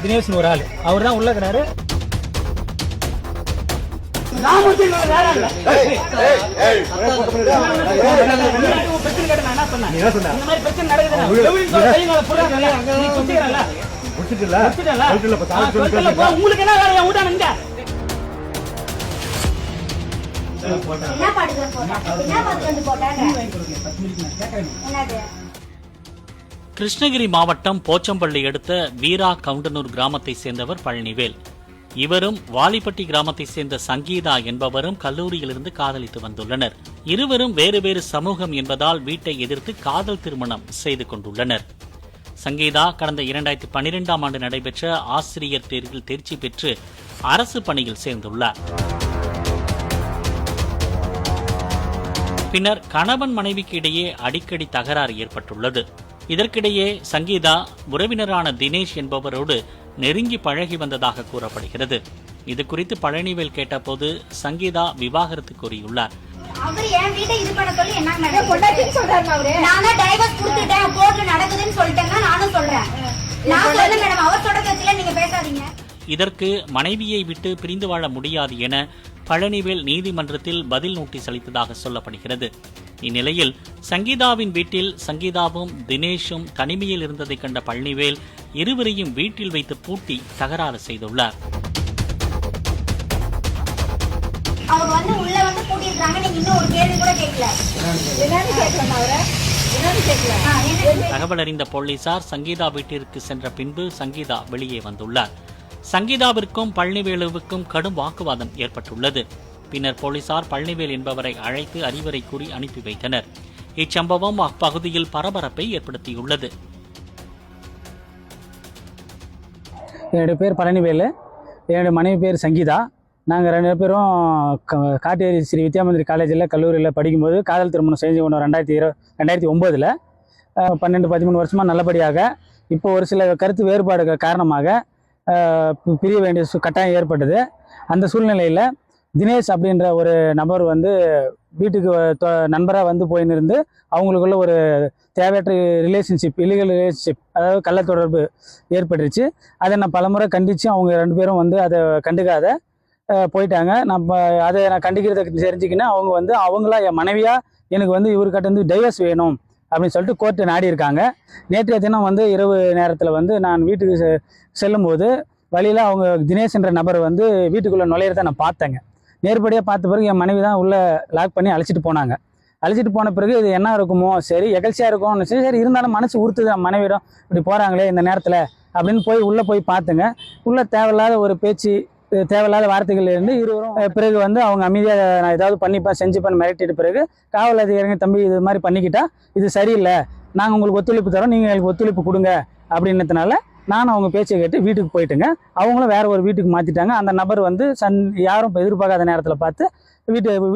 தினேஷ்னு ஒரு ஆள், அவர் தான் உள்ள இருக்கிறாரு. கிருஷ்ணகிரி மாவட்டம் போச்சம்பள்ளி அடுத்த வீரா கவுண்டனூர் கிராமத்தை சேர்ந்தவர் பழனிவேல். இவரும் வாலிப்பட்டி கிராமத்தை சேர்ந்த சங்கீதா என்பவரும் கல்லூரியிலிருந்து காதலித்து வந்துள்ளனர். இருவரும் வேறு வேறு சமூகம் என்பதால் வீட்டை எதிர்த்து காதல் திருமணம் செய்து கொண்டுள்ளனர். சங்கீதா கடந்த 2012ஆம் ஆண்டு நடைபெற்ற ஆசிரியர் தேர்வில் தேர்ச்சி பெற்று அரசு பணியில் சேர்ந்துள்ளார். பின்னர் கணவன் மனைவிக்கு இடையே அடிக்கடி தகராறு ஏற்பட்டுள்ளது. இதற்கிடையே சங்கீதா உறவினரான தினேஷ் என்பவரோடு நெருங்கி பழகி வந்ததாக கூறப்படுகிறது. இது குறித்து பழனிவேல் கேட்டபோது சங்கீதா விவாகரத்து கோரியுள்ளார். அவர் என் வீட்டை இது பண்ண சொல்லி என்ன சொல்றாரு? நான் தான் டைவர்ஸ் கொடுத்துட்டேன், கோர்ட்ல நடக்குதுன்னு சொல்லிட்டேன்னா நானும் சொல்றேன். நான் சொல்ல மேடம், அவர் சொல்றதுல நீங்க பேசாதீங்க. இதற்கு மனைவியை விட்டு பிரிந்து வாழ முடியாது என பழனிவேல் நீதிமன்றத்தில் பதில் நோட்டீஸ் அளித்ததாக சொல்லப்படுகிறது. இந்நிலையில் சங்கீதாவின் வீட்டில் சங்கீதாவும் தினேஷும் தனிமையில் இருந்ததை கண்ட பழனிவேல் இருவரையும் வீட்டில் வைத்து பூட்டி தகராறு செய்துள்ளார். அவர் வந்து உள்ள வந்து பூட்டிருக்காங்க, நீங்க இன்னும் ஒரு கேள்வி கூட கேட்கல. தகவல் அறிந்த போலீசார் சங்கீதா வீட்டிற்கு சென்ற பின்பு சங்கீதா வெளியே வந்துள்ளார். சங்கீதாவிற்கும் பழனிவேலுவுக்கும் கடும் வாக்குவாதம் ஏற்பட்டுள்ளது. பின்னர் போலீசார் பழனிவேல் என்பவரை அழைத்து அறிவுரை கூறி அனுப்பி வைத்தனர். இச்சம்பவம் அப்பகுதியில் பரபரப்பை ஏற்படுத்தியுள்ளது. என்னுடைய பேர் பழனிவேலு, என்னுடைய மனைவி பேர் சங்கீதா. நாங்கள் 2 பேரும் காட்டேரி ஸ்ரீ வித்யாமந்திரி காலேஜில் கல்லூரியில் படிக்கும்போது காதல் திருமணம் செஞ்சு கொண்டோம். 2009 12-13 வருஷமாக நல்லபடியாக. இப்போ ஒரு சில கருத்து வேறுபாடுகள் காரணமாக பிரிய வேண்டிய கட்டாயம் ஏற்பட்டது. அந்த சூழ்நிலையில் தினேஷ் அப்படின்ற ஒரு நபர் வந்து வீட்டுக்கு நண்பராக வந்து போயின்னு இருந்து அவங்களுக்குள்ள ஒரு தேவையற்ற ரிலேஷன்ஷிப், இல்லீகல் ரிலேஷன்ஷிப், அதாவது கள்ள தொடர்பு ஏற்பட்டுருச்சு. அதை நான் பலமுறை கண்டித்து அவங்க 2 பேரும் வந்து அதை கண்டுக்காத போயிட்டாங்க. அதை நான் கண்டிக்கிறத தெரிஞ்சுக்கின்னு அவங்க வந்து அவங்களா என் மனைவியாக எனக்கு வந்து இவர்கிட்ட வந்து டைவர்ஸ் வேணும் அப்படின்னு சொல்லிட்டு கோர்ட்டை நாடி இருக்காங்க. நேற்றைய தினம் வந்து இரவு நேரத்தில் வந்து நான் வீட்டுக்கு செல்லும்போது வழியில் அவங்க தினேஷ்ன்ற நபர் வந்து வீட்டுக்குள்ளே நுழையிறத நான் பார்த்தேங்க. நேர்படியாக பார்த்த பிறகு என் மனைவி தான் உள்ளே லாக் பண்ணி அழைச்சிட்டு போனாங்க. அழைச்சிட்டு போன பிறகு இது என்ன இருக்குமோ, சரி எகழ்ச்சியாக இருக்கும்னு சரி இருந்தாலும் மனசு உறுத்துது, மனைவியிடம் இப்படி போகிறாங்களே இந்த நேரத்தில் அப்படின்னு உள்ளே போய் பார்த்துங்க. உள்ளே தேவையில்லாத ஒரு பேச்சு, தேவையில்லாத வார்த்தைகள் இருந்து இருவரும் பிறகு வந்து அவங்க அமைதியாக நான் ஏதாவது பண்ணிப்பேன் செஞ்சுப்பேன் மிரட்டிட்டு பிறகு காவல் அதிகாரிங்க தம்பி இது மாதிரி பண்ணிக்கிட்டா இது சரியில்லை, நாங்கள் உங்களுக்கு ஒத்துழைப்பு தரோம், நீங்கள் எங்களுக்கு ஒத்துழைப்பு கொடுங்க அப்படின்றதுனால நானும் அவங்க பேச்சை கேட்டு வீட்டுக்கு போயிட்டுங்க. அவங்களும் வேற ஒரு வீட்டுக்கு மாற்றிட்டாங்க. அந்த நபர் வந்து யாரும் எதிர்பார்க்காத நேரத்தில் பார்த்து வீட்டில்